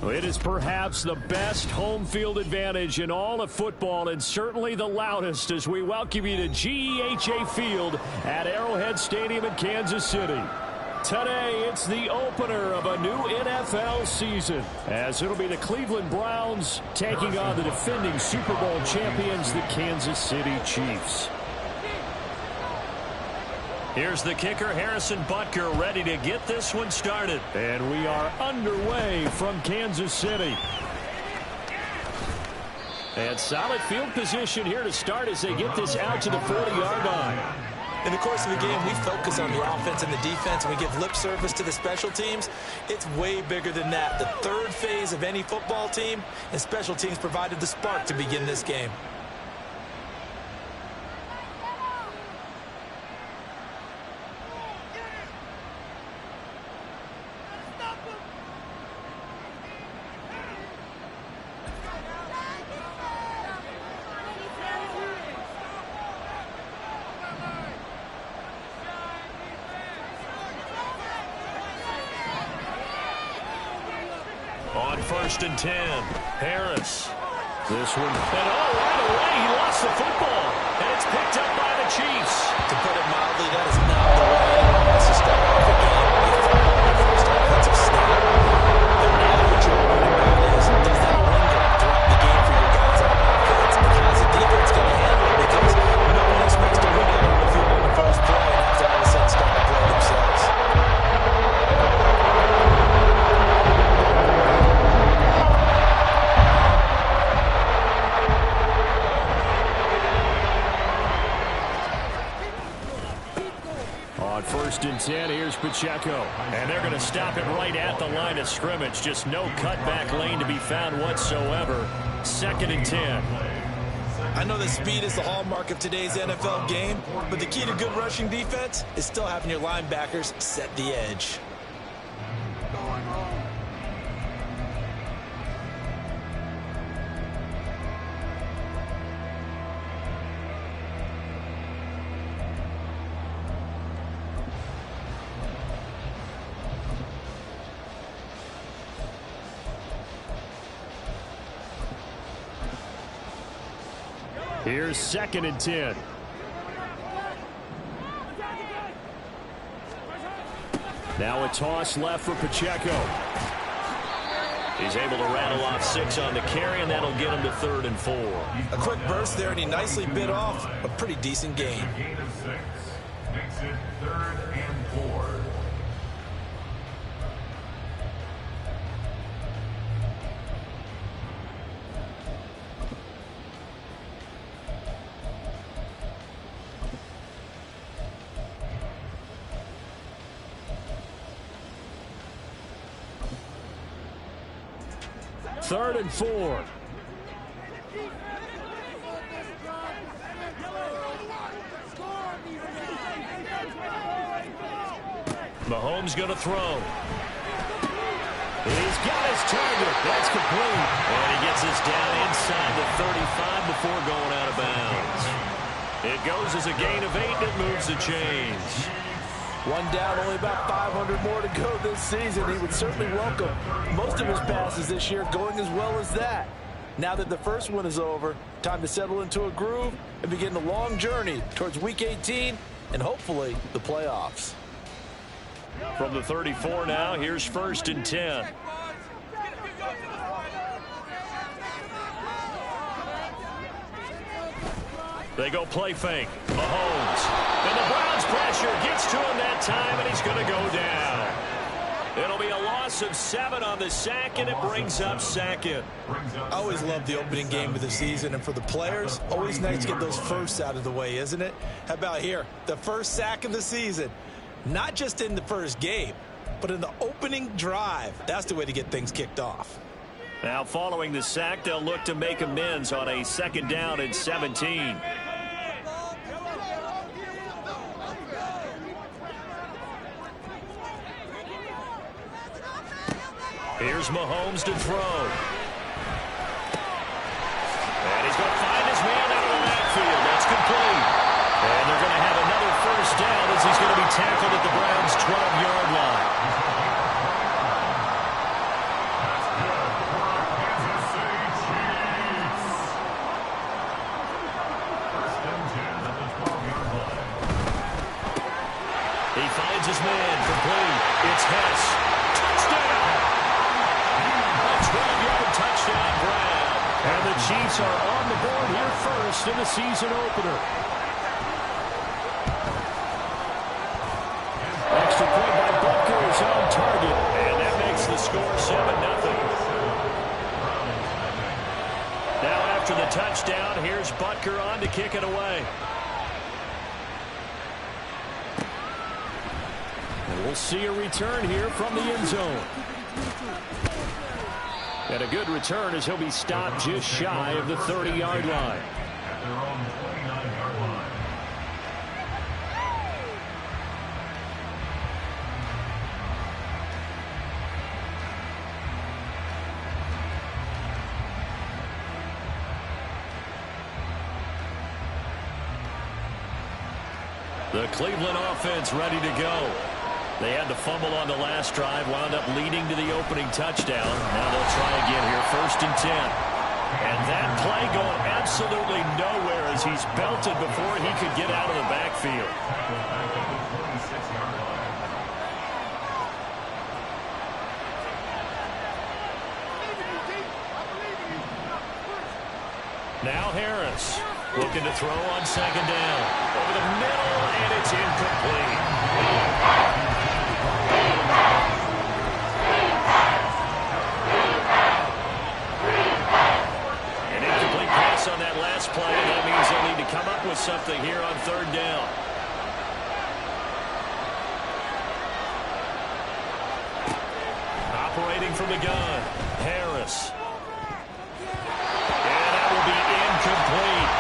It is perhaps the best home field advantage in all of football, and certainly the loudest, as we welcome you to GEHA Field at Arrowhead Stadium in Kansas City. Today, it's the opener of a new NFL season, as it'll be the Cleveland Browns taking on the defending Super Bowl champions, the Kansas City Chiefs. Here's the kicker, Harrison Butker, ready to get this one started. And we are underway from Kansas City. And solid field position here to start as they get this out to the 40-yard line. In the course of the game, we focus on the offense and the defense, and we give lip service to the special teams. It's way bigger than that. The third phase of any football team, and special teams provided the spark to begin this game. On 1st and 10, Harris. This one. And right away, he lost the football. And it's picked up by the Chiefs. To put it mildly, that is not the way anyone wants to start off a game. You throw on your first offensive snap. But now what you're worried about is, does that linger throughout the game for your guys on offense? Because the defense going to handle it, because no one expects to win out on the field on the first play and have to all of a sudden start to play themselves. On 1st and 10, here's Pacheco. And they're going to stop it right at the line of scrimmage. Just no cutback lane to be found whatsoever. 2nd and 10. I know that speed is the hallmark of today's NFL game, but the key to good rushing defense is still having your linebackers set the edge. Here's 2nd and 10. Now a toss left for Pacheco. He's able to rattle off 6 on the carry, and that'll get him to 3rd and 4. A quick burst there, and he nicely bit off a pretty decent gain. Gain of 6. Makes it 3rd and 4. Third and 4. Mahomes going to throw. He's got his target. That's complete. And he gets this down inside the 35 before going out of bounds. It goes as a gain of 8, and it moves the chains. One down, only about 500 more to go this season. He would certainly welcome most of his passes this year going as well as that. Now that the first one is over, time to settle into a groove and begin the long journey towards Week 18 and hopefully the playoffs. From the 34 now, here's 1st and 10. They go play fake. Mahomes. And the Browns pressure gets to him that time, and he's going to go down. It'll be a loss of 7 on the sack, and it brings up 2nd. I always love the opening game of the season, and for the players, always nice to get those firsts out of the way, isn't it? How about here? The first sack of the season. Not just in the first game, but in the opening drive. That's the way to get things kicked off. Now following the sack, they'll look to make amends on a 2nd down and 17. Here's Mahomes to throw. And he's going to find his man out of the backfield. That's complete. And they're going to have another 1st down as he's going to be tackled at the Browns' 12-yard line. Tess. Touchdown. A 12-yard touchdown grab. And the Chiefs are on the board here first in the season opener. Extra point by Butker is on target. And that makes the score 7-0. Now after the touchdown, here's Butker on to kick it away. And we'll see a return here from the end zone. And a good return as he'll be stopped just shy of the 30-yard line. At their own 29-yard line. The Cleveland offense ready to go. They had the fumble on the last drive, wound up leading to the opening touchdown. Now they'll try again here, 1st and 10. And that play going absolutely nowhere as he's belted before he could get out of the backfield. Now Harris looking to throw on 2nd down. Over the middle, and it's incomplete. An incomplete pass on that last play, and that means they'll need to come up with something here on 3rd down. Operating from the gun, Harris. And that will be incomplete.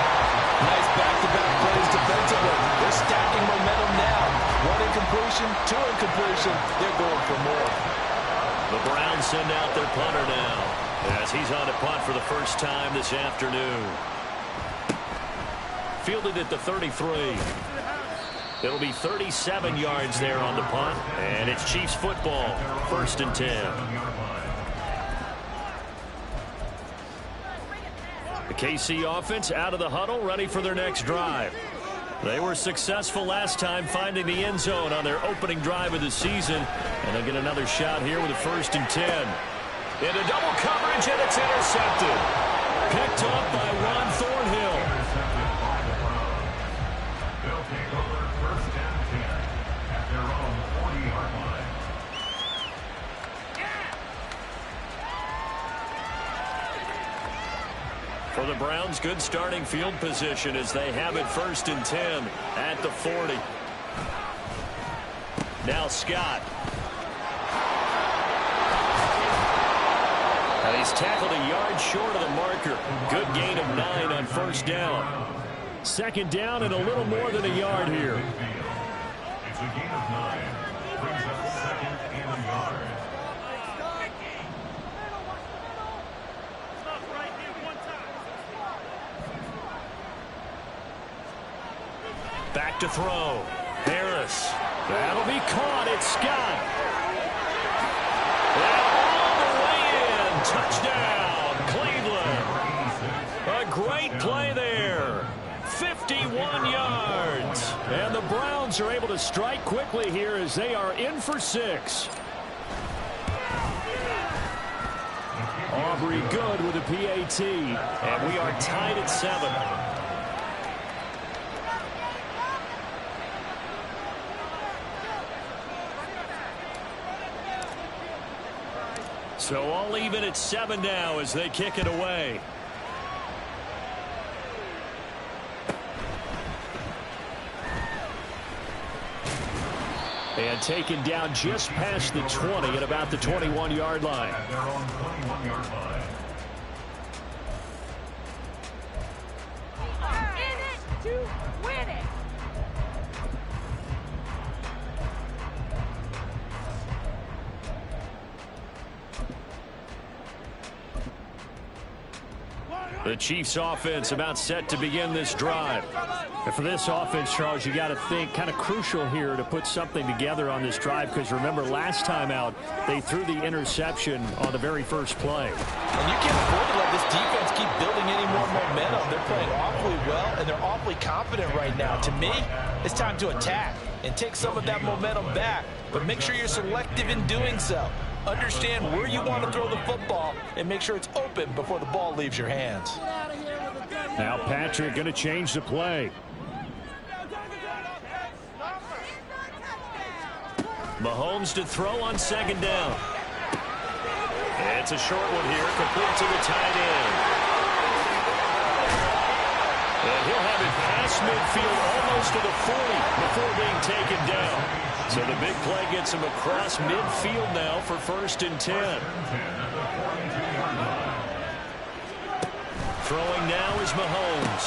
Nice back-to-back plays defensively. They're stacking momentum now. 1 incompletion, 2 incompletion. They're going for more. The Browns send out their punter now as he's on to punt for the first time this afternoon. Fielded at the 33. It'll be 37 yards there on the punt, and it's Chiefs football, 1st and 10. The KC offense out of the huddle, ready for their next drive. They were successful last time finding the end zone on their opening drive of the season, and they'll get another shot here with a 1st and 10. Into double coverage, and it's intercepted. Picked up by Ron Thornhill. They'll take over 1st and 10 at their own 40-yard line. For the Browns, good starting field position as they have it 1st and 10 at the 40. Now Scott. And he's tackled a yard short of the marker. Good gain of 9 on 1st down. 2nd down and a little more than a yard here. It's a gain of 9. Brings up 2nd and a yard. Back to throw. Harris. That'll be caught. It's Scott. And all the way in. Touchdown, Cleveland. A great play there. 51 yards. And the Browns are able to strike quickly here as they are in for 6. Aubrey good with a PAT. And we are tied at 7. So all even at 7 now as they kick it away. And taken down just past the 20 at about the 21-yard line. At their own 21-yard line. In it to win it. The Chiefs offense about set to begin this drive. And for this offense, Charles, you got to think kind of crucial here to put something together on this drive, because remember last time out they threw the interception on the very first play. And you can't afford to let this defense keep building any more momentum. They're playing awfully well, and they're awfully confident right now. To me, it's time to attack. and take some of that momentum back. But make sure you're selective in doing so. Understand where you want to throw the football and make sure it's open before the ball leaves your hands. Now Patrick going to change the play. Mahomes to throw on second down. It's a short one here, complete to the tight end. And he'll have it past midfield almost to the 40 before being taken down. So the big play gets him across midfield now for 1st and 10. Throwing now is Mahomes.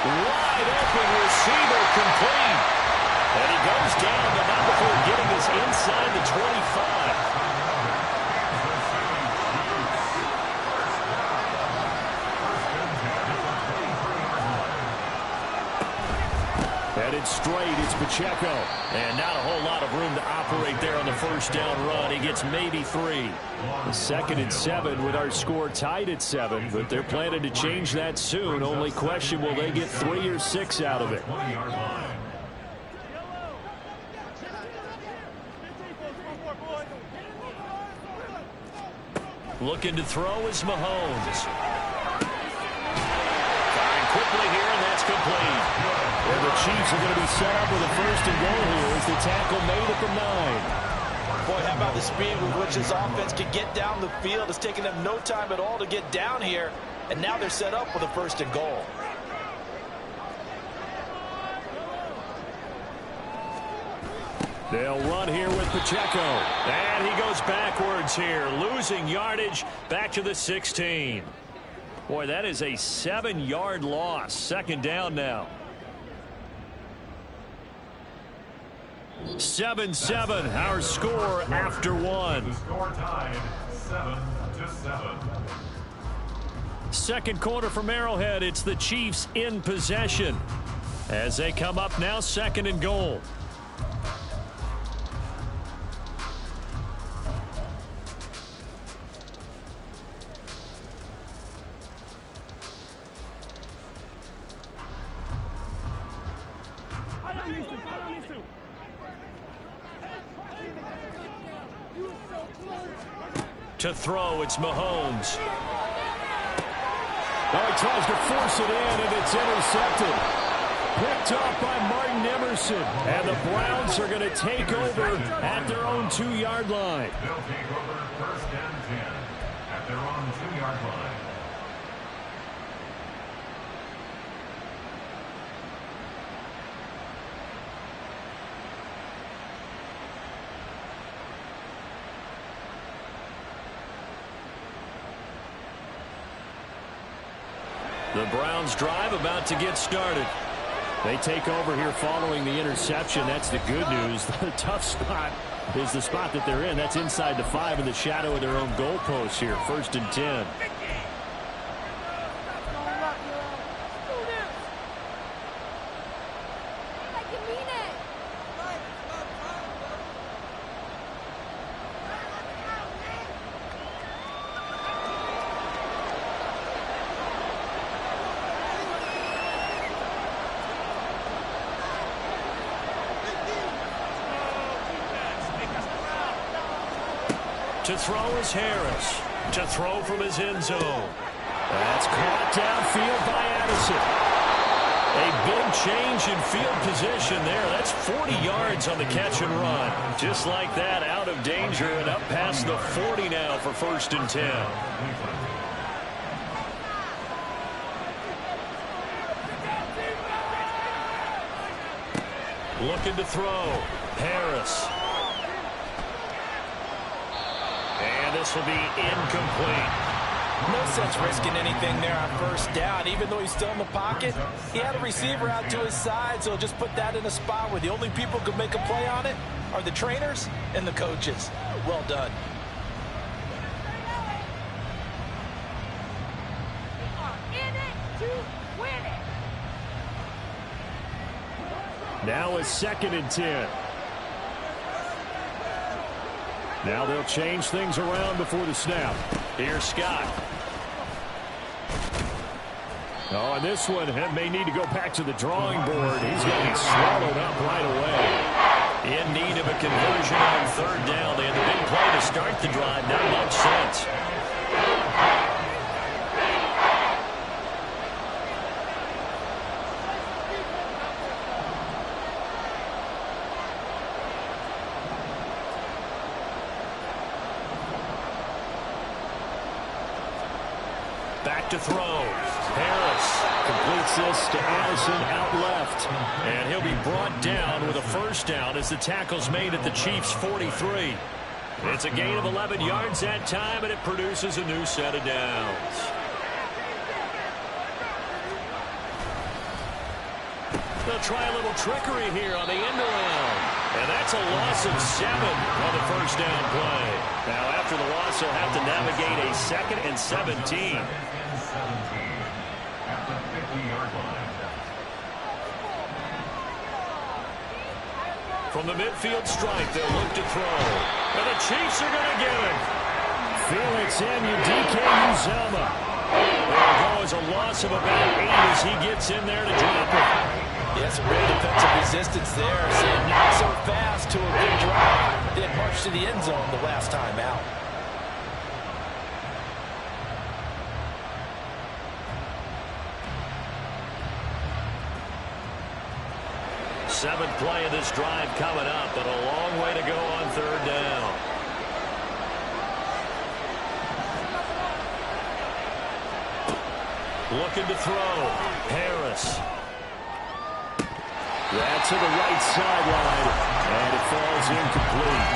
Wide open receiver, complete. And he goes down, but not before getting us inside the 25. Headed straight, it's Pacheco. And not a whole lot of room to operate there on the first down run. He gets maybe 3. The 2nd and 7 with our score tied at 7, but they're planning to change that soon. Only question, will they get 3 or 6 out of it? Looking to throw is Mahomes. Firing quickly here, and that's complete. And the Chiefs are going to be set up with a 1st and goal here as the tackle made at the 9. Boy, how about the speed with which this offense can get down the field? It's taken them no time at all to get down here, and now they're set up with a 1st and goal. They'll run here with Pacheco. And he goes backwards here, losing yardage back to the 16. Boy, that is a 7-yard loss. 2nd down now. 7-7, our score after 1. The score tied 7-7. 2nd quarter from Arrowhead. It's the Chiefs in possession as they come up now 2nd and goal. To throw, it's Mahomes. Oh, he tries to force it in, and it's intercepted. Picked off by Martin Emerson. And the Browns are going to take over at their own 2-yard line. They'll take over 1st and 10 at their own 2-yard line. The Browns drive about to get started. They take over here following the interception. That's the good news. The tough spot is the spot that they're in. That's inside the 5 in the shadow of their own goalpost here. 1st and 10. To throw is Harris. To throw from his end zone. That's caught downfield by Addison. A big change in field position there. That's 40 yards on the catch and run. Just like that, out of danger and up past the 40 now for 1st and 10. Looking to throw. Harris. And this will be incomplete. No sense risking anything there on 1st down. Even though he's still in the pocket, he had a receiver out to his side, so just put that in a spot where the only people who can make a play on it are the trainers and the coaches. Well done. In it to win it. Now it's 2nd and 10. Now they'll change things around before the snap. Here's Scott. Oh, and this one may need to go back to the drawing board. He's going to be swallowed up right away. In need of a conversion on third down. They had the big play to start the drive. Not much sense. Back to throw. Harris completes this to Addison out left. And he'll be brought down with a first down as the tackle's made at the Chiefs' 43. It's a gain of 11 yards that time, and it produces a new set of downs. They'll try a little trickery here on the end around. And that's a loss of 7 on the first down play. Now, after the loss, they'll have to navigate a 2nd and 17. At the 50-yard line. From the midfield stripe, they'll look to throw. And the Chiefs are going to get it. Felix Uzomah. There goes a loss of about 8 as he gets in there to drop it. Yeah, some real defensive resistance there. Saying not so fast to a big drive. They had marched to the end zone the last time out. Seventh play of this drive coming up, but a long way to go on third down. Looking to throw. Harris. That's to the right sideline, and it falls incomplete.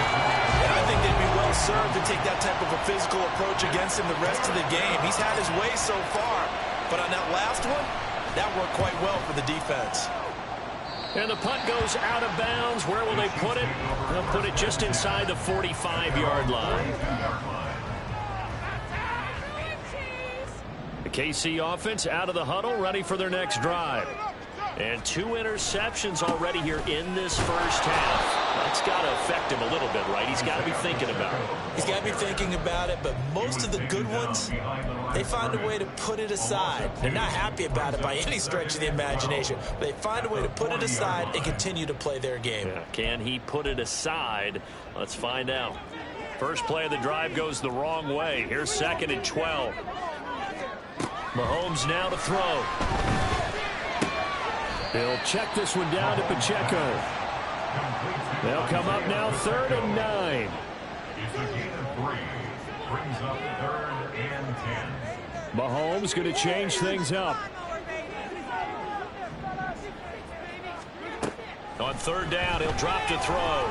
Yeah, I think they'd be well served to take that type of a physical approach against him the rest of the game. He's had his way so far, but on that last one, that worked quite well for the defense. And the punt goes out of bounds. Where will they put it? They'll put it just inside the 45-yard line. The KC offense out of the huddle, ready for their next drive. And 2 interceptions already here in this first half. That's got to affect him a little bit, right? He's got to be thinking about it. He's got to be thinking about it, but most of the good ones, they find a way to put it aside. They're not happy about it by any stretch of the imagination. They find a way to put it aside and continue to play their game. Yeah. Can he put it aside? Let's find out. First play of the drive goes the wrong way. Here's 2nd and 12. Mahomes now to throw. They'll check this one down to Pacheco. They'll come up now 3rd and 9. It's a gain of 3. Brings up 3rd and 10. Mahomes going to change things up. On 3rd down, he'll drop to throw.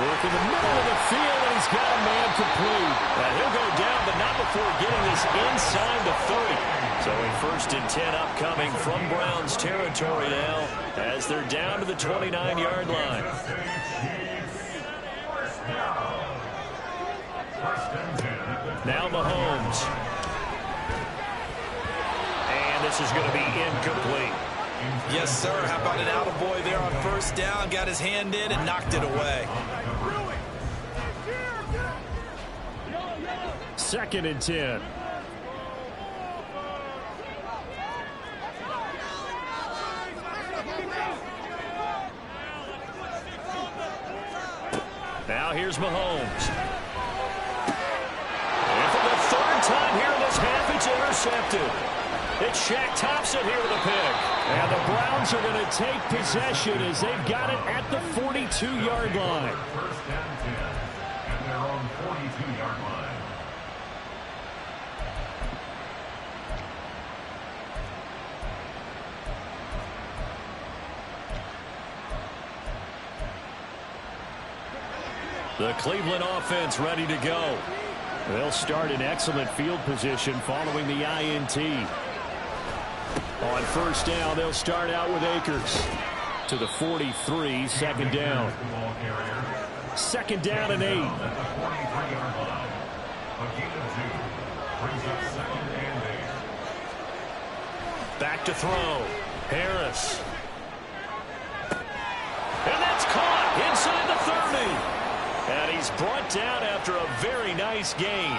Work in the middle of the field, and he's got a man complete. Now he'll go down, but not before getting this inside the 30. So a 1st and 10 upcoming from Browns territory now as they're down to the 29-yard line. Now Mahomes. And this is going to be incomplete. Yes, sir. How about an attaboy there on 1st down? Got his hand in and knocked it away. 2nd and 10. Now here's Mahomes. And for the 3rd time here in this half, it's intercepted. It's Shaq Thompson here with a pick. And the Browns are going to take possession as they've got it at the 42-yard line. 1st and 10 at their own 42-yard line. The Cleveland offense ready to go. They'll start in excellent field position following the INT. On 1st down, they'll start out with Akers. To the 43, 2nd down. 2nd down and 8. At the 43-yard line. A gain of 2. Brings up 2nd and 8. Back to throw. Harris. And that's caught inside the 30. And he's brought down after a very nice gain.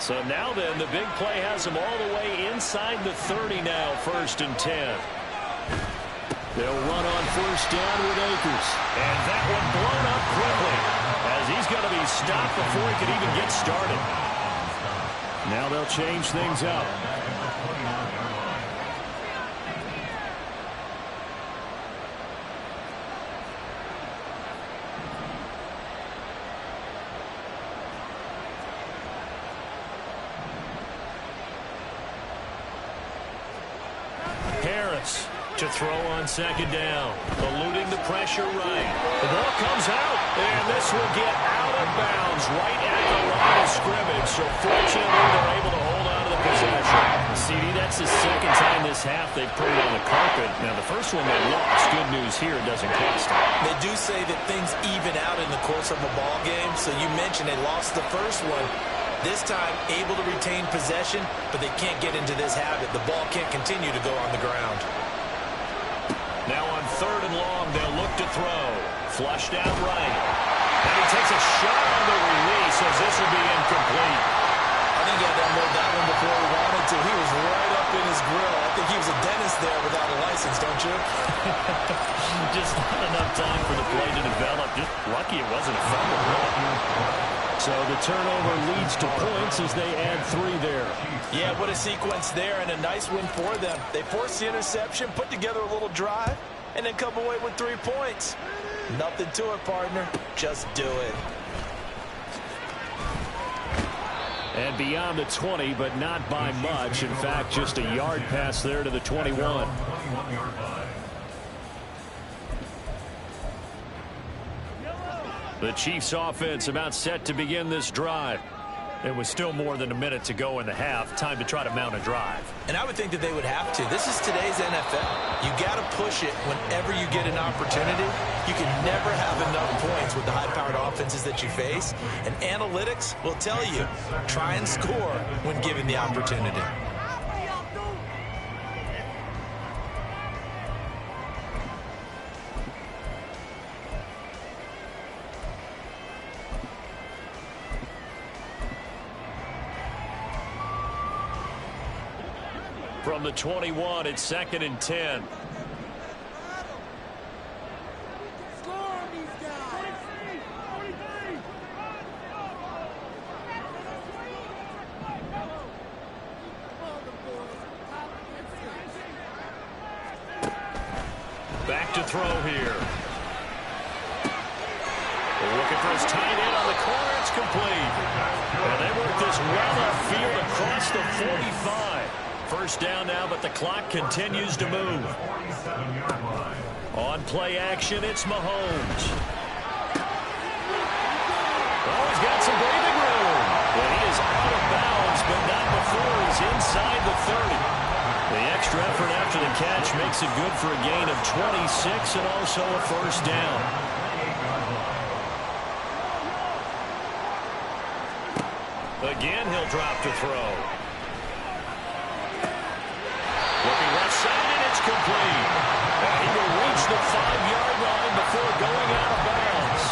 So now then, the big play has them all the way inside the 30 now, 1st and 10. They'll run on 1st down with Akers. And that one blown up quickly, as he's going to be stopped before he could even get started. Now they'll change things up. To throw on 2nd down, eluding the pressure right. The ball comes out, and this will get out of bounds right at the line of scrimmage. So fortunately, they're able to hold on to the possession. CD, that's the 2nd time this half they've put it on the carpet. Now, the first one they lost. Good news here, it doesn't cost them. They do say that things even out in the course of a ball game. So you mentioned they lost the first one. This time, able to retain possession, but they can't get into this habit. The ball can't continue to go on the ground. Now on 3rd and long, they'll look to throw. Flushed out right. And he takes a shot on the release as this will be incomplete. I think he had to unload that one before he wanted to. He was right up in his grill. I think he was a dentist there without a license, don't you? Just not enough time for the play to develop. Just lucky it wasn't a fumble. So the turnover leads to points as they add 3 there. Yeah, what a sequence there, and a nice win for them. They forced the interception, put together a little drive, and then come away with 3 points. Nothing to it, partner. Just do it. And beyond the 20, but not by much. In fact, just a yard pass there to the 21. The Chiefs offense about set to begin this drive. It was still more than a minute to go in the half. Time to try to mount a drive. And I would think that they would have to. This is today's NFL. You got to push it whenever you get an opportunity. You can never have enough points with the high-powered offenses that you face. And analytics will tell you, try and score when given the opportunity. From the 21, it's 2nd and 10. Back to throw here. Looking for his tight end on the corner. It's complete. And they work this well upfield across the 45. 1st down now, but the clock continues to move. On play action, it's Mahomes. Oh, he's got some breathing room. But he is out of bounds, but not before he's inside the 30. The extra effort after the catch makes it good for a gain of 26 and also a 1st down. Again, he'll drop to throw. Looking left side, and it's complete. And he will reach the 5-yard line before going out of bounds.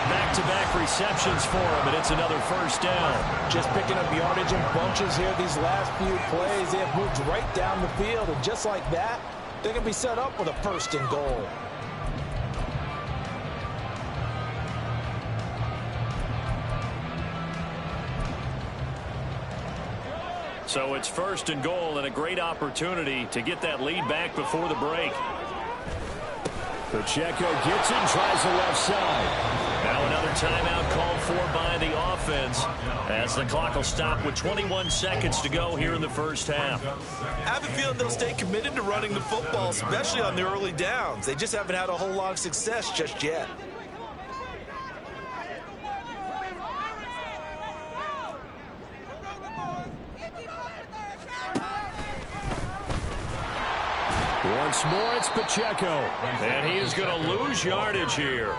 Back-to-back receptions for him, and it's another 1st down. Just picking up yardage in bunches here these last few plays. They have moved right down the field, and just like that, they can be set up with a 1st and goal. So it's 1st and goal and a great opportunity to get that lead back before the break. Pacheco gets it and tries the left side. Now another timeout called for by the offense as the clock will stop with 21 seconds to go here in the 1st half. I have a feeling they'll stay committed to running the football, especially on the early downs. They just haven't had a whole lot of success just yet. Once more, it's Pacheco. And he is going to lose yardage here.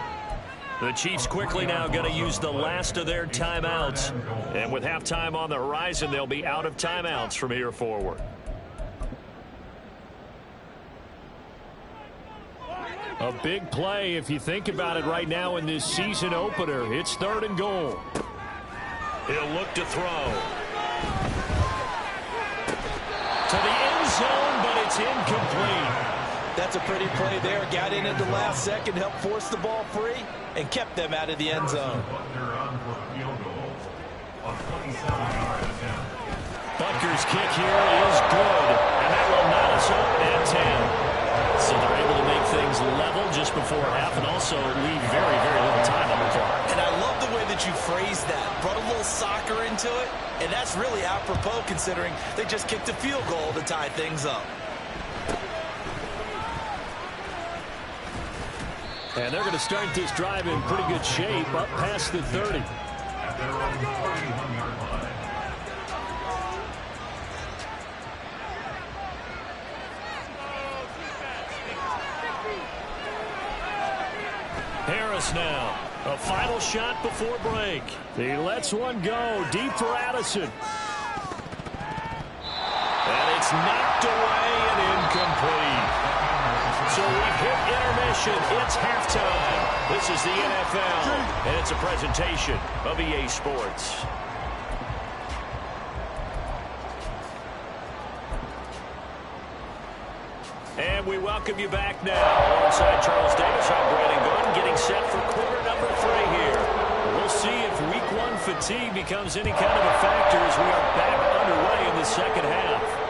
The Chiefs quickly now going to use the last of their timeouts. And with halftime on the horizon, they'll be out of timeouts from here forward. A big play if you think about it right now in this season opener. It's 3rd and goal. He'll look to throw. To the end zone, but it's incomplete. That's a pretty play there. Got in at the last second, helped force the ball free, and kept them out of the end zone. Butker's kick here is good, and that will knot us up at 10. So they're able to make things level just before half and also leave very, very little time on the clock. And I love the way that you phrased that. Brought a little soccer into it, and that's really apropos considering they just kicked a field goal to tie things up. And they're going to start this drive in pretty good shape up past the 30. Harris now. A final shot before break. He lets one go deep for Addison. And it's knocked away and incomplete. So we've hit intermission. It's halftime. This is the NFL, and it's a presentation of EA Sports. And we welcome you back now. Alongside Charles Davis, I'm Brandon Gordon, getting set for quarter number 3 here. We'll see if week 1 fatigue becomes any kind of a factor as we are back underway in the second half.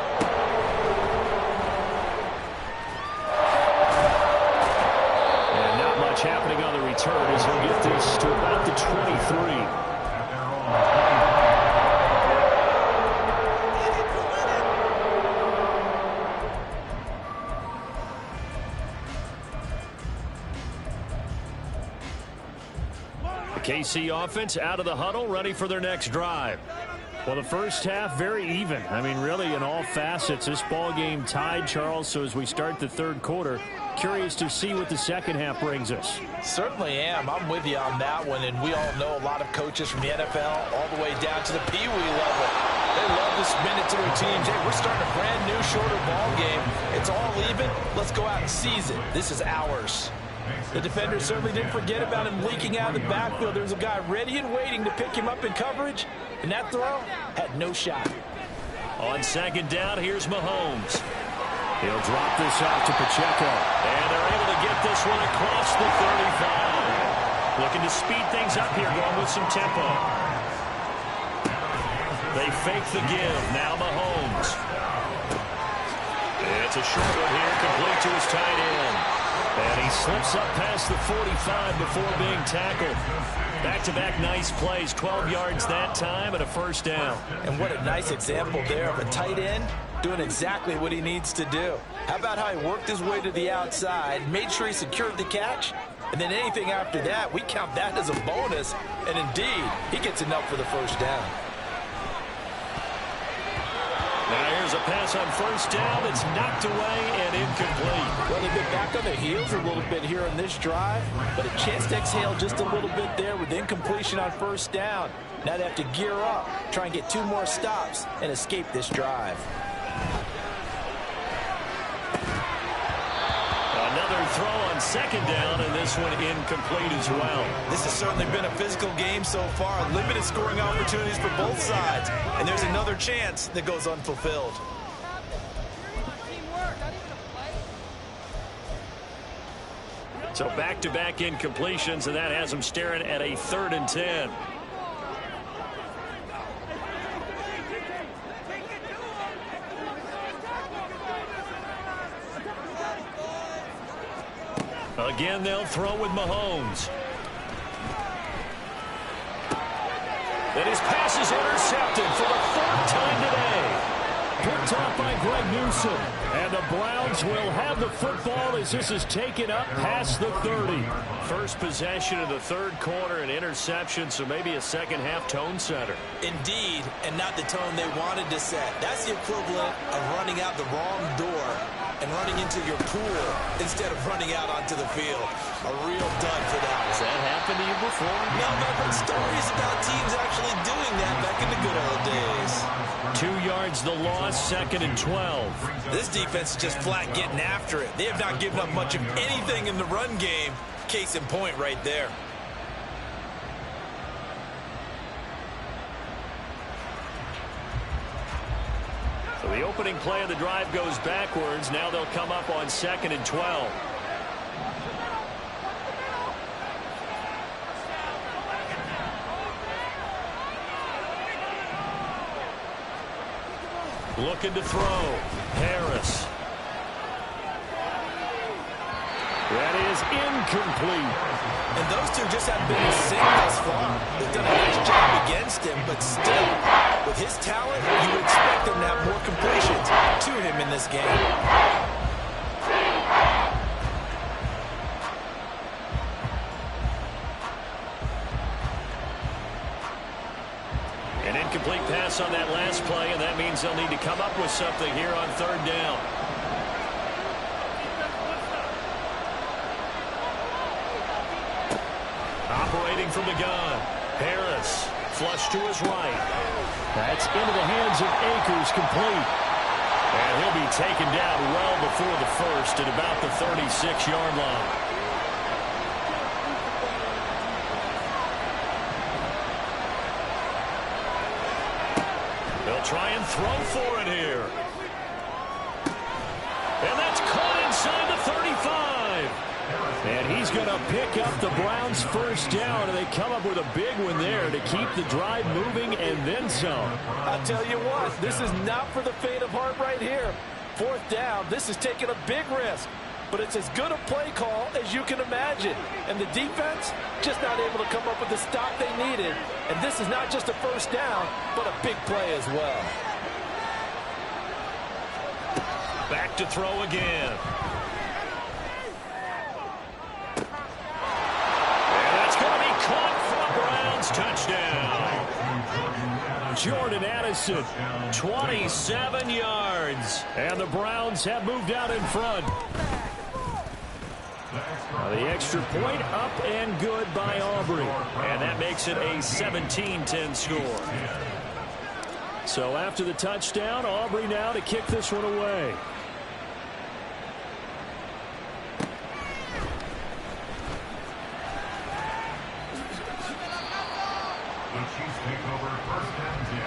Happening on the return as he'll get this to about the 23. KC offense out of the huddle, ready for their next drive. Well, the first half, very even. I mean, really, in all facets, this ball game tied, Charles. So as we start the third quarter, curious to see what the second half brings us. Certainly am. I'm with you on that one. And we all know a lot of coaches from the NFL all the way down to the Pee Wee level. They love to spin it to their teams. Hey, we're starting a brand new, shorter ball game. It's all even. Let's go out and seize it. This is ours. The defender certainly didn't forget about him leaking out of the backfield. There's a guy ready and waiting to pick him up in coverage. And that throw had no shot. On second down, here's Mahomes. He'll drop this off to Pacheco. And they're able to get this one across the 35. Looking to speed things up here, going with some tempo. They fake the give. Now Mahomes. It's a short one here, complete to his tight end. And he slips up past the 45 before being tackled. Back-to-back nice plays, 12 yards that time and a first down. And what a nice example there of a tight end doing exactly what he needs to do. How about how he worked his way to the outside, made sure he secured the catch, and then anything after that, we count that as a bonus. And indeed, he gets enough for the first down. Now here's a pass on first down that's knocked away and incomplete. Well, they've been back on their heels a little bit here on this drive, but a chance to exhale just a little bit there with incompletion on first down. Now they have to gear up, try and get 2 more stops and escape this drive. Another throw on second down, and this one incomplete as well. This has certainly been a physical game so far. Limited scoring opportunities for both sides. And there's another chance that goes unfulfilled. So back-to-back incompletions, and that has them staring at a 3rd and 10. Again, they'll throw with Mahomes. And his pass is intercepted for the 4th time today. Picked off by Greg Newsome. And the Browns will have the football as this is taken up past the 30. First possession of the third quarter, an interception, so maybe a second-half tone setter. Indeed, and not the tone they wanted to set. That's the equivalent of running out the wrong door and running into your pool instead of running out onto the field. A real dud for that. Has that happened to you before? No, but I've heard stories about teams actually doing that back in the good old days. 2 yards the loss, 2nd and 12. This defense is just flat getting after it. They have not given up much of anything in the run game. Case in point right there. So the opening play of the drive goes backwards. Now they'll come up on 2nd and 12. Looking to throw. Harris. That is incomplete. And those two just haven't been in sync thus far. They've done a nice job against him, but still, with his talent, you would expect them to have more completions to him in this game. An incomplete pass on that last play, and that means they'll need to come up with something here on 3rd down. Operating from the gun. Harris, flush to his right. That's into the hands of Akers, complete. And he'll be taken down well before the first at about the 36-yard line. They'll try and throw for it here. And that's caught inside the 35. And he's going to pick up the Browns' first down, and they come up with a big one there to keep the drive moving and then some. I'll tell you what, this is not for the faint of heart right here. 4th down, this is taking a big risk. But it's as good a play call as you can imagine. And the defense just not able to come up with the stop they needed. And this is not just a first down, but a big play as well. Back to throw again. Touchdown. Jordan Addison, 27 yards. And the Browns have moved out in front. The extra point up and good by Aubrey. And that makes it a 17-10 score. So after the touchdown, Aubrey now to kick this one away. The Chiefs take over 1st and 10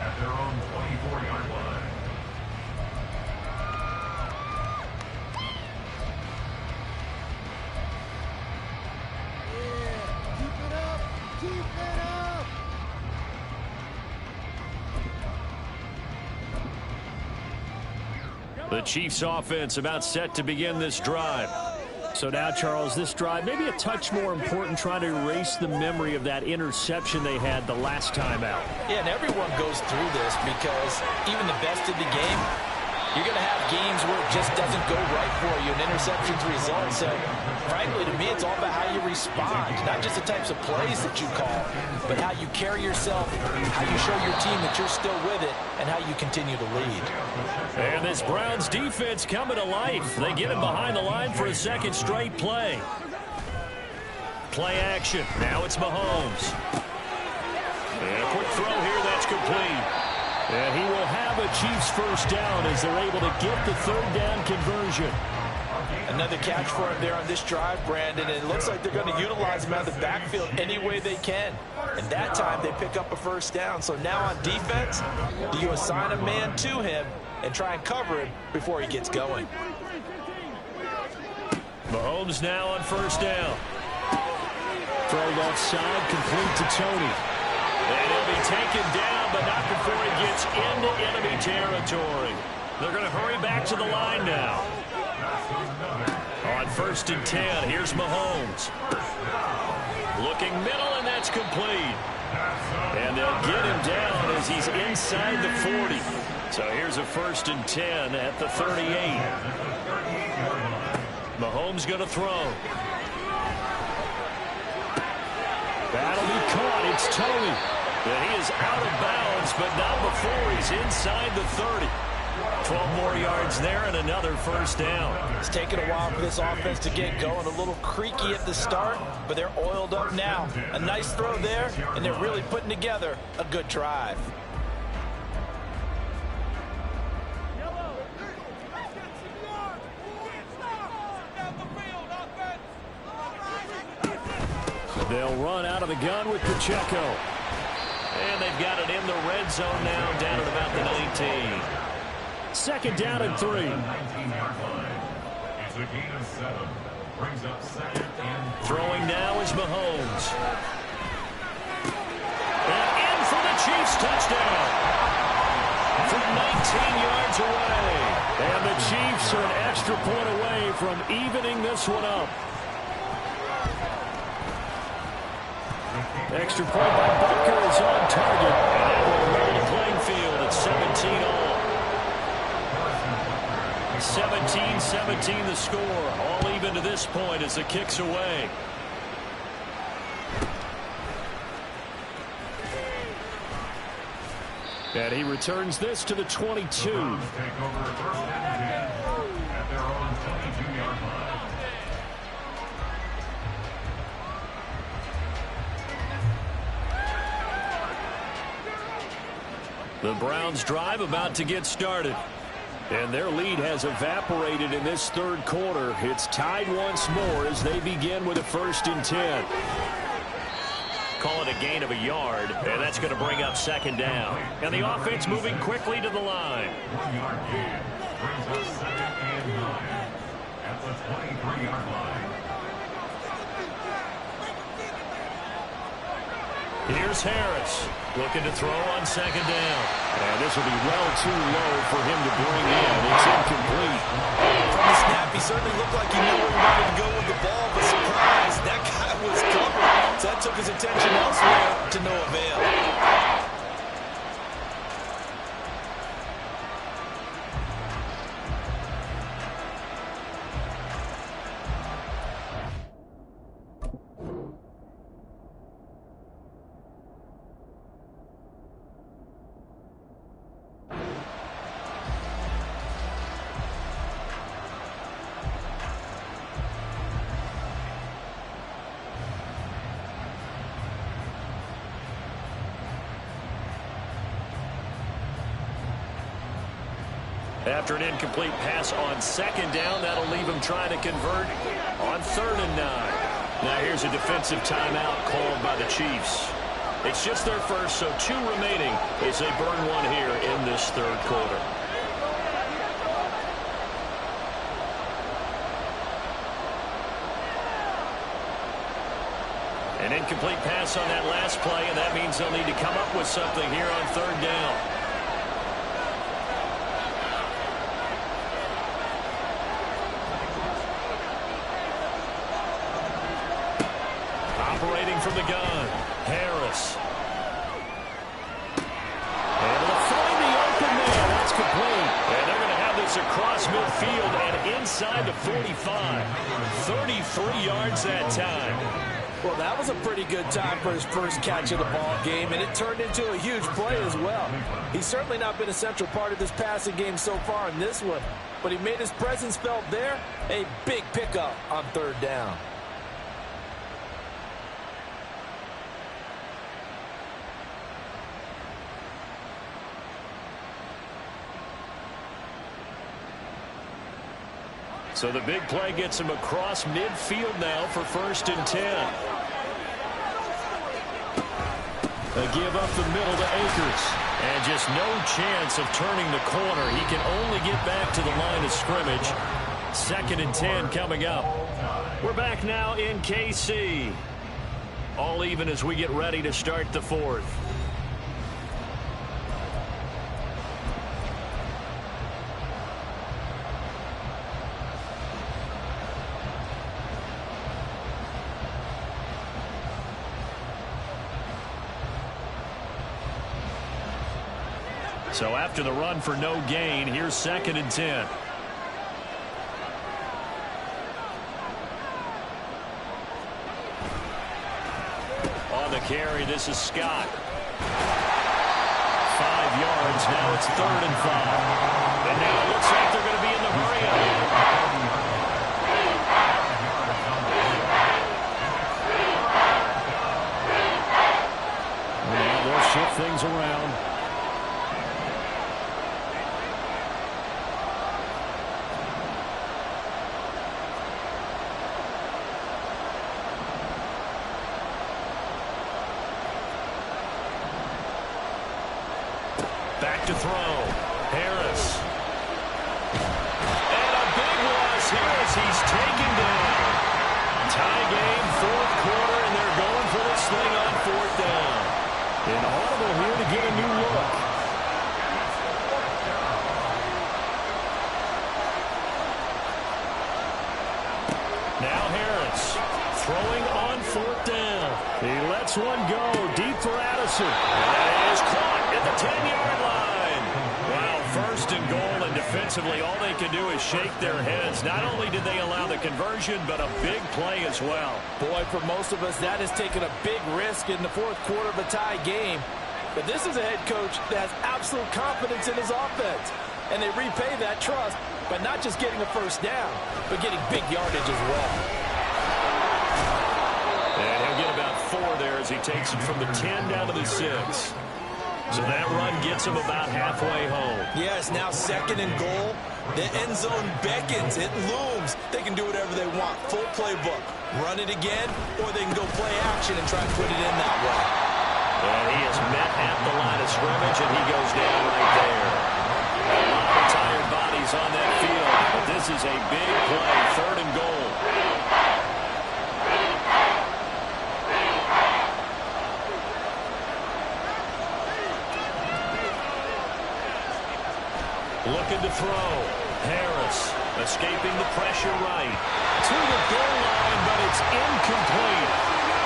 at their own 24-yard line. Yeah, keep it up, keep it up. The Chiefs offense about set to begin this drive. So now, Charles, this drive maybe a touch more important, trying to erase the memory of that interception they had the last time out. Yeah, and everyone goes through this because even the best in the game, you're going to have games where it just doesn't go right for you, and interceptions result. So, frankly, to me, it's all about how you respond, not just the types of plays that you call, but how you carry yourself, how you show your team that you're still with it, and how you continue to lead. And this Browns defense coming to life. They get him behind the line for a second straight play. Play action. Now it's Mahomes. And a quick throw here, that's complete. And he will have a Chiefs first down as they're able to get the 3rd down conversion. Another catch for him there on this drive, Brandon, and it looks like they're going to utilize him out of the backfield any way they can. And that time they pick up a first down. So now on defense, do you assign a man to him and try and cover him before he gets going? Mahomes now on first down. Throw left side, complete to Tony. And he'll be taken down, but not before he gets into enemy territory. They're going to hurry back to the line now. On 1st and 10, here's Mahomes. Looking middle, and that's complete. And they'll get him down as he's inside the 40. So here's a 1st and 10 at the 38. Mahomes going to throw. That'll be caught. It's Tony. And he is out of bounds, but not before he's inside the 30. 12 more yards there and another first down. It's taken a while for this offense to get going. A little creaky at the start, but they're oiled up now. A nice throw there, and they're really putting together a good drive. They'll run out of the gun with Pacheco. And they've got it in the red zone now, down at about the 19. second down and 3. 19-yard line. It's a gain of 7. Brings up second and 3. Throwing now is Mahomes. And in for the Chiefs touchdown. From 19 yards away. And the Chiefs are an extra point away from evening this one up. Extra point by Butker is on target. And that will level the playing field at 17 all. 17-17 the score. All even to this point as the kick's away. And he returns this to the 22. Take over first and 10 at their own 22-yard line. The Browns drive about to get started. And their lead has evaporated in this third quarter. It's tied once more as they begin with a 1st and 10. Call it a gain of a yard, and that's going to bring up second down. And the offense moving quickly to the line. 1-yard gain. Brings up second and 9 at the 23-yard line. Here's Harris looking to throw on second down. And this will be well too low for him to bring in. It's incomplete. From the snap, he certainly looked like he knew where he wanted to go with the ball, but surprise, that guy was covered. So that took his attention elsewhere to no avail. After an incomplete pass on second down, that'll leave him trying to convert on 3rd and 9. Now here's a defensive timeout called by the Chiefs. It's just their first, so 2 remaining as they burn one here in this third quarter. An incomplete pass on that last play, and that means they'll need to come up with something here on 3rd down. Operating from the gun, Harris. Able to find the open man. That's complete. And they're going to have this across midfield and inside the 45. 33 yards that time. Well, that was a pretty good time for his first catch of the ball game, and it turned into a huge play as well. He's certainly not been a central part of this passing game so far in this one, but he made his presence felt there. A big pickup on 3rd down. So the big play gets him across midfield now for 1st and 10. They give up the middle to Akers. And just no chance of turning the corner. He can only get back to the line of scrimmage. 2nd and 10 coming up. We're back now in KC. All even as we get ready to start the 4th. So after the run for no gain, here's 2nd and 10. On the carry, this is Scott. 5 yards, now it's 3rd and 5. And now it looks like they're going to be in the hurry-up. Well, they'll shift things around. Back to throw. Harris. as he's taken down. Tie game, fourth quarter, and they're going for this thing on fourth down. An audible here to get a new look. Now Harris throwing on fourth down. He lets one go deep for Addison. And it is caught at the 10-yard line. Wow, first and goal, and defensively all they can do is shake their heads. Not only did they allow the conversion, but a big play as well. Boy, for most of us, that is taking a big risk in the fourth quarter of a tie game. But this is a head coach that has absolute confidence in his offense. And they repay that trust by not just getting a first down, but getting big yardage as well. And he'll get about 4 there as he takes it from the 10 down to the 6. So that run gets him about halfway home. Yes, now second and goal. The end zone beckons. It looms. They can do whatever they want. Full playbook. Run it again, or they can go play action and try to put it in that way. And he is met at the line of scrimmage, and he goes down right there. A lot of tired bodies on that field, but this is a big play, third and goal. Looking to throw. Harris escaping the pressure right. To the goal line, but it's incomplete.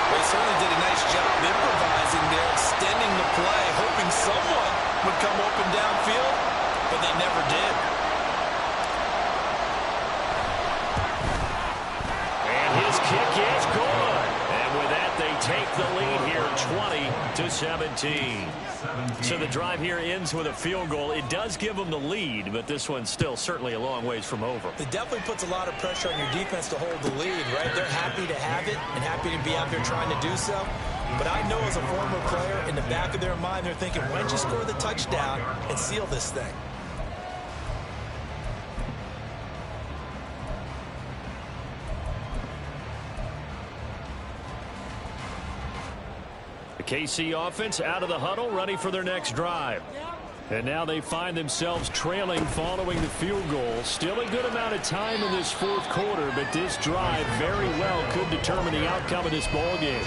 They certainly did a nice job improvising there, extending the play, hoping someone would come open downfield, but they never did. And his kick is good. And with that, they take the lead here, 20-17. So the drive here ends with a field goal. It does give them the lead, but this one's still certainly a long ways from over. It definitely puts a lot of pressure on your defense to hold the lead, right? They're happy to have it and happy to be out there trying to do so. But I know as a former player, in the back of their mind, they're thinking, why don't you score the touchdown and seal this thing? KC offense out of the huddle, ready for their next drive. And now they find themselves trailing following the field goal. Still a good amount of time in this fourth quarter, but this drive very well could determine the outcome of this ball game.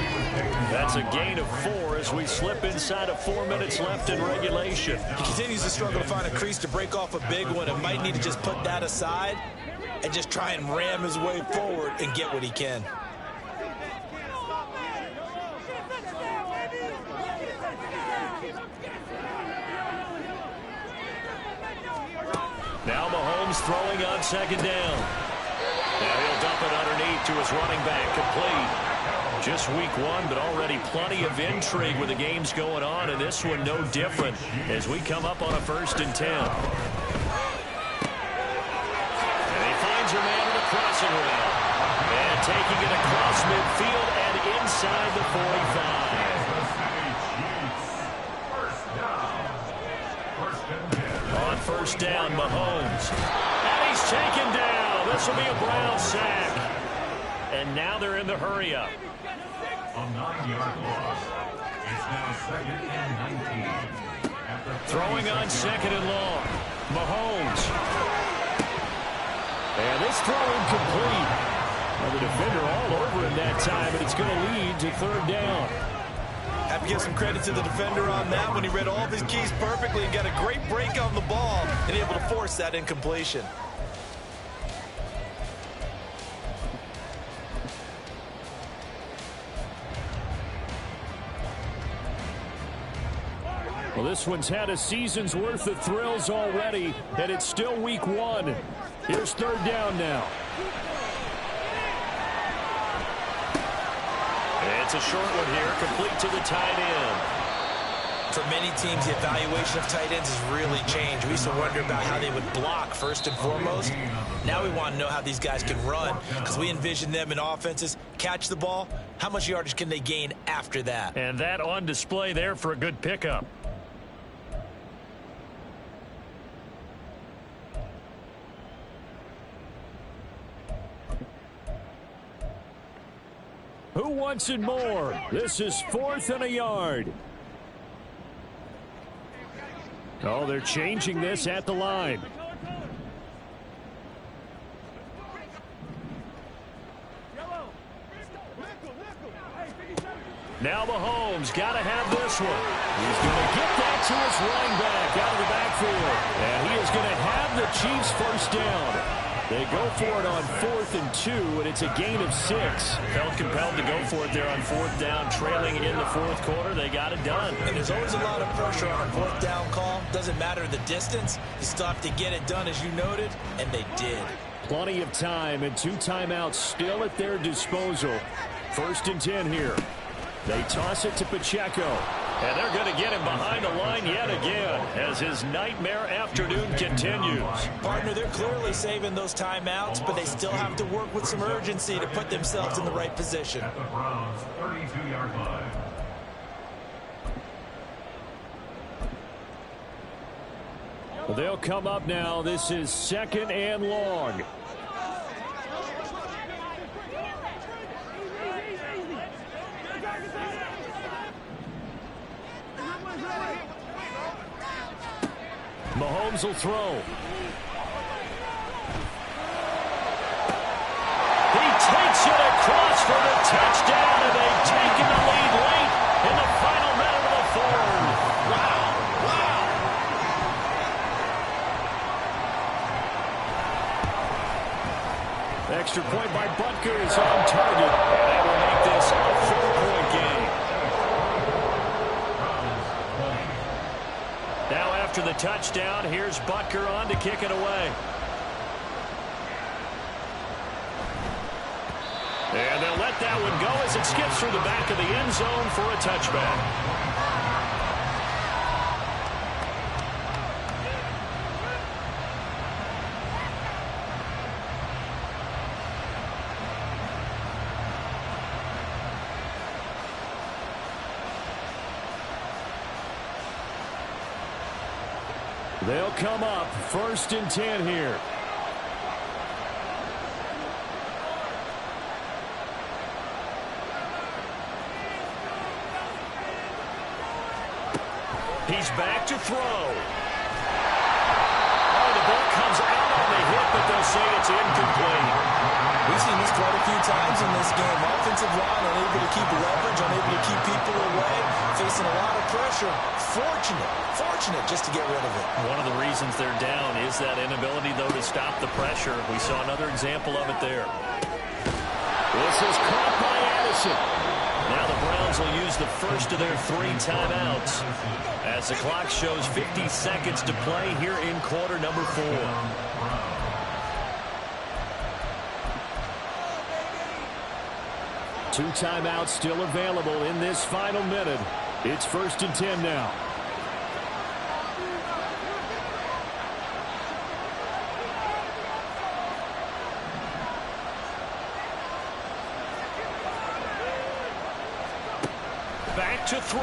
That's a gain of 4 as we slip inside of 4 minutes left in regulation. He continues to struggle to find a crease to break off a big one and might need to just put that aside and just try and ram his way forward and get what he can. Now Mahomes throwing on second down. Now he'll dump it underneath to his running back, complete. Just week 1, but already plenty of intrigue with the games going on, and this one no different as we come up on a 1st and 10. And he finds a man in the crossing route. And taking it across midfield and inside the 45. On first down, Mahomes. And he's taken down. This will be a Brown sack. And now they're in the hurry-up. A 9-yard loss. It's now 2nd and 19. Throwing on second and long. Mahomes. And this throw incomplete. Well, the defender all over him that time, but it's going to lead to 3rd down. Have to give some credit to the defender on that when he read all of his keys perfectly and got a great break on the ball and able to force that incompletion. Well, this one's had a season's worth of thrills already, and it's still week 1. Here's 3rd down now. It's a short one here, complete to the tight end. For many teams, the evaluation of tight ends has really changed. We used to wonder about how they would block first and foremost. Now we want to know how these guys can run because we envision them in offenses. Catch the ball, how much yardage can they gain after that? And that on display there for a good pickup. Who wants it more? This is 4th and a yard. Oh, they're changing this at the line. Now Mahomes got to have this one. He's going to get that to his running back out of the backfield. And he is going to have the Chiefs first down. They go for it on 4th and 2, and it's a gain of 6. Felt compelled to go for it there on 4th down, trailing in the 4th quarter. They got it done. And there's always a lot of pressure on a 4th down call. Doesn't matter the distance. You still have to get it done, as you noted, and they did. Plenty of time and 2 timeouts still at their disposal. 1st and 10 here. They toss it to Pacheco. And they're going to get him behind the line yet again as his nightmare afternoon continues. Partner, they're clearly saving those timeouts, but they still have to work with some urgency to put themselves in the right position. At the Browns' 32-yard line. Well, they'll come up now. This is 2nd and long. Mahomes will throw. He takes it across for the touchdown, and they've taken the lead late in the final minute of the 4th. Wow. Extra point by Butker is on target. That will make this a 4-point game. Now after the touchdown, here's Butker on to kick it away. And they'll let that one go as it skips through the back of the end zone for a touchback. They'll come up 1st and 10 here. He's back to throw. Oh, the ball comes out on the hit, but they'll say it's incomplete. We've seen this quite a few times in this game. Offensive line unable to keep leverage, unable to keep people away, facing a lot of pressure. Fortunate just to get rid of it. One of the reasons they're down is that inability, though, to stop the pressure. We saw another example of it there. This is caught by Addison. Now the Browns will use the first of their 3 timeouts as the clock shows 50 seconds to play here in quarter number 4. 2 timeouts still available in this final minute. It's 1st and 10 now. Back to throw.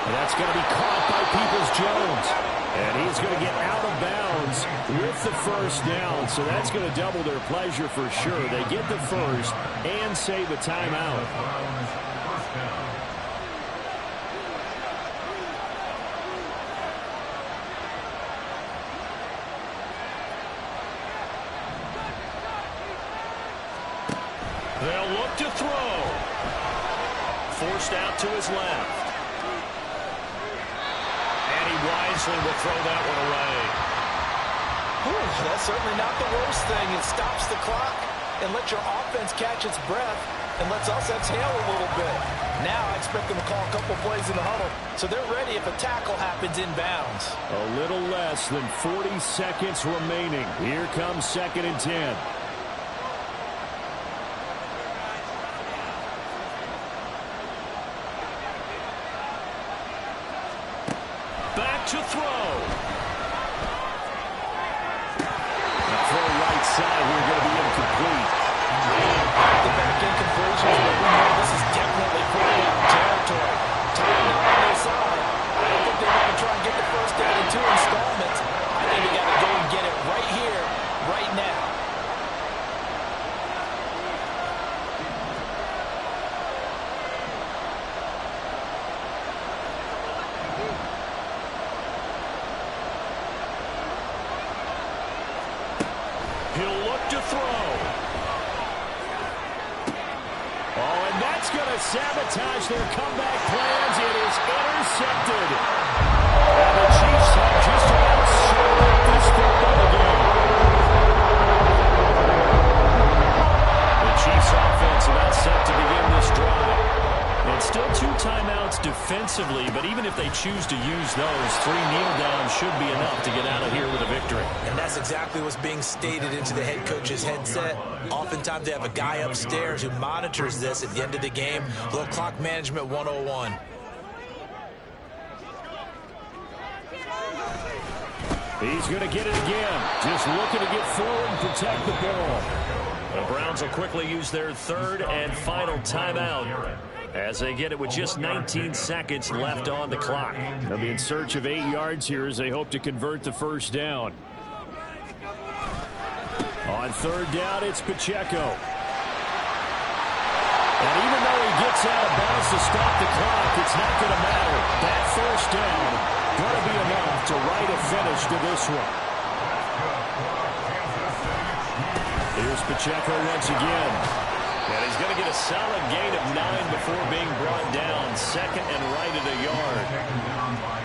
And that's going to be caught by Peoples-Jones. And he's going to get out of bounds with the first down. So that's going to double their pleasure for sure. They get the first and save a timeout. They'll look to throw. Forced out to his left. And he wisely will throw that one away. That's certainly not the worst thing. It stops the clock and lets your offense catch its breath and lets us exhale a little bit. Now I expect them to call a couple plays in the huddle so they're ready if a tackle happens inbounds. A little less than 40 seconds remaining. Here comes 2nd and 10. To throw. Throw right side. We're going to be incomplete. The back end completions, but we know this is definitely pretty out territory. Time now on their side. I don't think they want to try and get the first down in 2 installments. I think they got to go and get it right here, right now. He'll look to throw. Oh, and That's going to sabotage their comeback plans. It is intercepted. And the Chiefs have just about shut up this football game. The Chiefs offense about set to begin this drive. And still 2 timeouts defensively, but even if they choose to use those, 3 kneel downs should be enough to get out of here with a victory. And that's exactly what's being stated into the head coach's headset. Oftentimes they have a guy upstairs who monitors this at the end of the game. A little clock management 101. He's going to get it again. Just looking to get forward and protect the ball. The Browns will quickly use their 3rd and final timeout as they get it with just 19 seconds left on the clock. They'll be in search of 8 yards here as they hope to convert the first down. On 3rd down, it's Pacheco. And even though he gets out of bounds to stop the clock, it's not going to matter. That first down going to be enough to write a finish to this one. Here's Pacheco once again. And he's going to get a solid gain of 9 before being brought down. 2nd and right at a yard.